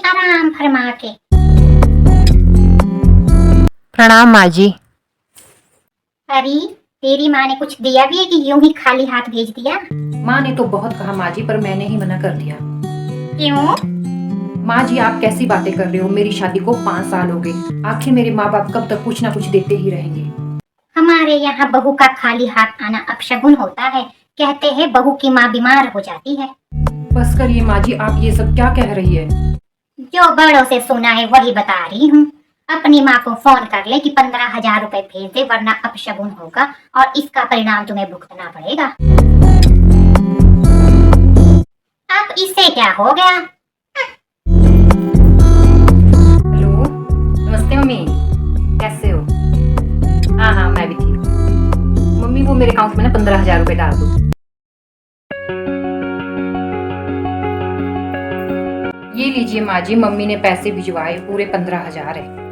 आराम फरमा के। प्रणाम माँ जी। अरे तेरी माँ ने कुछ दिया भी है कि यूं ही खाली हाथ भेज दिया? माँ ने तो बहुत कहा माँ जी, पर मैंने ही मना कर दिया। क्यों? माँ जी आप कैसी बातें कर रहे हो, मेरी शादी को 5 साल हो गए, आखिर मेरे माँ बाप कब तक कुछ ना कुछ देते ही रहेंगे। हमारे यहाँ बहू का खाली हाथ आना अपशगुन होता है। कहते हैं बहू की माँ बीमार हो जाती है। बस करिए माँ जी, आप ये सब क्या कह रही है? जो बड़ों से सुना है वही बता रही हूँ। अपनी माँ को फोन कर ले कि 15,000 रुपए भेज दे, वरना अपशगुन होगा और इसका परिणाम तुम्हें भुगतना पड़ेगा। अब इसे क्या हो गया? हेलो, नमस्ते मम्मी, कैसे हो? हाँ हाँ मैं भी ठीक हूँ। मम्मी वो मेरे अकाउंट में ना 15,000 रुपए डाल दो। ये लीजिए माँ जी, मम्मी ने पैसे भिजवाए, पूरे 15,000 है।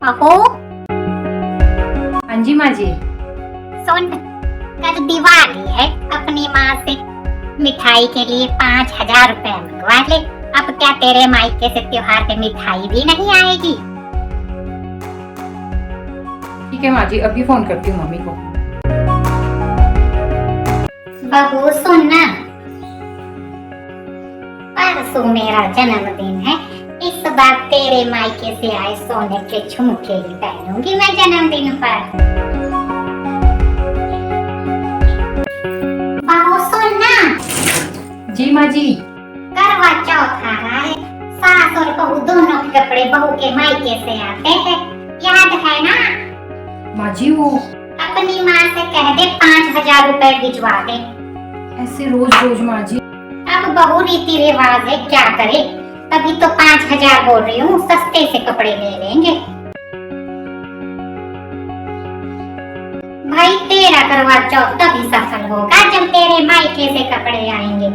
अहो हाँ जी माँ जी। सुन, कल दिवाली है, अपनी माँ से मिठाई के लिए 5,000 रुपए मंगवा ले। अब क्या तेरे मायके से त्योहार पे मिठाई भी नहीं आएगी? ठीक है माँ जी, अभी फोन करती हूँ मम्मी को। बहू सुन ना, परसों मेरा जन्मदिन है। इस बार तेरे मायके से आए सोने के झुमके ही पहनूंगी मैं जन्मदिन पर। बहू सुन ना। जी माँ जी। करवा चौथ आ रहा है, सास और बहू दोनों के कपड़े बहू के मायके से आते हैं, याद है ना? माँ जी वो अपनी माँ से कह दे 5,000 रुपए भिजवा दे। ऐसे रोज रोज माँ जी। अब बहू रीति रिवाज है, क्या करे? तभी तो 5,000 बोल रही हूँ, सस्ते से कपड़े ले लेंगे। भाई तेरा करवा चौथ तभी सफल होगा जब तेरे मायके से कपड़े आएंगे।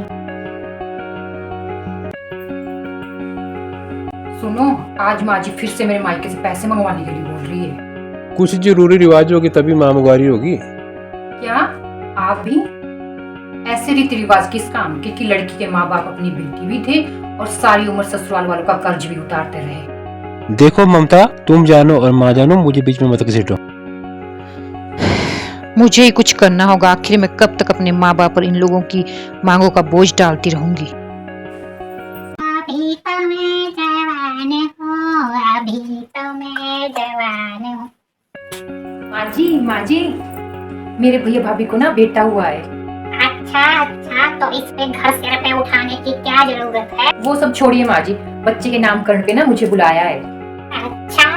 सुनो, आज माँ जी फिर से मेरे मायके से पैसे मंगवाने के लिए बोल रही है। कुछ जरूरी रिवाज होगी तभी माँ मंगवारी होगी। क्या आप भी? ऐसे रीति रिवाज किस काम के कि लड़की के माँ बाप अपनी बेटी भी थे और सारी उम्र ससुराल वालों का कर्ज भी उतारते रहे। देखो ममता, तुम जानो और माँ जानो, मुझे बीच में मत घसीटो। मुझे ही कुछ करना होगा। आखिर मैं कब तक अपने माँ बाप और इन लोगों की मांगों का बोझ डालती रहूंगी। अभी तो मैं जवान हूँ, अभी तो मैं जवान हूँ। माँ जी, मेरे भैया भाभी को ना बेटा हुआ है। अच्छा, तो इस पे घर सिर पे उठाने की क्या जरूरत है? वो सब छोड़िए माँ जी, बच्चे के नामकरण पे ना मुझे बुलाया है। अच्छा,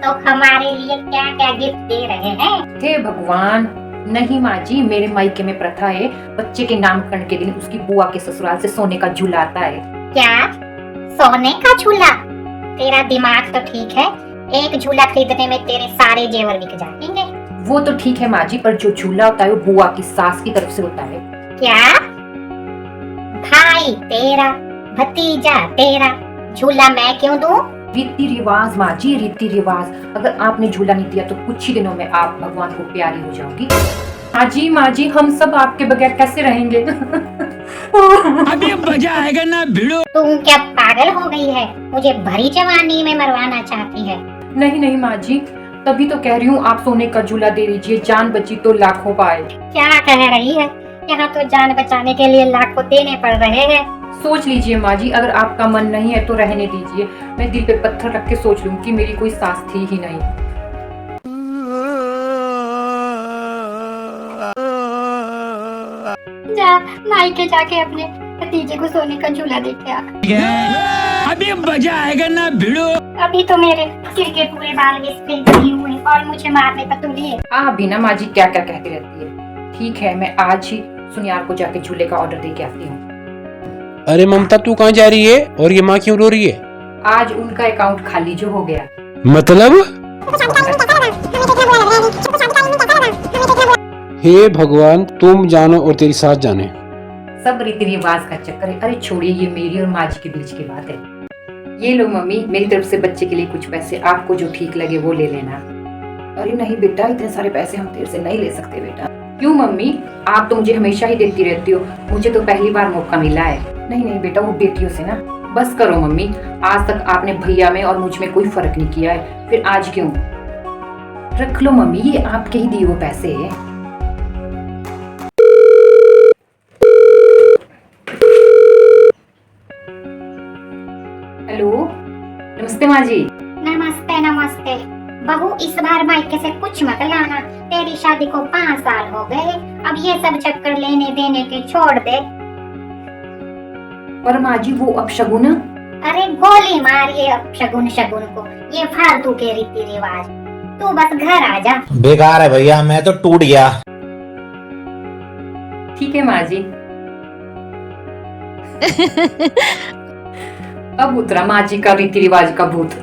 तो हमारे लिए क्या क्या गिफ्ट दे रहे हैं? हे भगवान, नहीं माँ जी, मेरे मायके में प्रथा है, बच्चे के नामकरण के दिन उसकी बुआ के ससुराल से सोने का झूला आता है। क्या? सोने का झूला? तेरा दिमाग तो ठीक है, एक झूला खरीदने में तेरे सारे जेवर बिक जाएंगे। वो तो ठीक है माँ जी, पर जो झूला होता है वो बुआ की सास की तरफ से होता है। क्या? भाई तेरा, भतीजा तेरा, झूला मैं क्यों दूं? रीति रिवाज माँ जी, रीति रिवाज। अगर आपने झूला नहीं दिया तो कुछ ही दिनों में आप भगवान को प्यारी हो जाओगी। माँ जी, हम सब आपके बगैर कैसे रहेंगे? अभी मजा आएगा ना भिड़ो। तू क्या पागल हो गई है? मुझे भरी जवानी में मरवाना चाहती है? नहीं माँ जी, तभी तो कह रही हूँ आप सोने का झूला दे दीजिए, जान बची तो लाखों पाए। क्या कह रही है? यहाँ तो जान बचाने के लिए लाखों देने पड़ रहे हैं। सोच लीजिए माँ जी, अगर आपका मन नहीं है तो रहने दीजिए। मैं दिल पे पत्थर रख के सोच लूँ कि मेरी कोई सास थी ही नहीं। जा मायके जाके अपने भतीजे को सोने का झूला दे के आ। अभी मजा आएगा ना भिड़ो। अभी तो मेरे सिर के पूरे बाल इस पे नहीं हुए और मुझे मारने पर तुली है। आप भी ना माँ जी क्या क्या कहती रहती है। ठीक है, मैं आज ही सुनियार को जाके झूले का ऑर्डर दे के आती हूँ। अरे ममता, तू कहाँ जा रही है और ये माँ क्यों रो रही है? आज उनका अकाउंट खाली जो हो गया। मतलब? हे भगवान, तुम जानो और तेरी सास जाने। सब रीति रिवाज का चक्कर है। अरे छोड़िए, ये मेरी और माँ जी के बीच की बात है। ये लो मम्मी, मेरी तरफ से बच्चे के लिए कुछ पैसे, आपको जो ठीक लगे वो ले लेना। अरे नहीं बेटा, इतने सारे पैसे हम तेरे से नहीं ले सकते बेटा। क्यों मम्मी, आप तो मुझे हमेशा ही देती रहती हो, मुझे तो पहली बार मौका मिला है। नहीं नहीं बेटा, वो बेटियों से ना। बस करो मम्मी, आज तक आपने भैया में और मुझ में कोई फर्क नहीं किया है, फिर आज क्यों? रख लो मम्मी, ये आपके ही दिए हुए पैसे है। हेलो, नमस्ते माँ जी। नमस्ते नमस्ते। बहू, इस बार मायके से कुछ मत लाना, तेरी शादी को 5 साल हो गए, अब ये सब चक्कर लेने देने के छोड़ दे। पर माँ जी, वो अपशगुन। अरे गोली मार ये अपशगुन शगुन को, ये फालतू के रीति रिवाज। तू बस घर आ जा। बेकार है भैया, मैं तो टूट गया। ठीक है माँ जी। अब उतरा माँ जी का रीति रिवाज का भूत।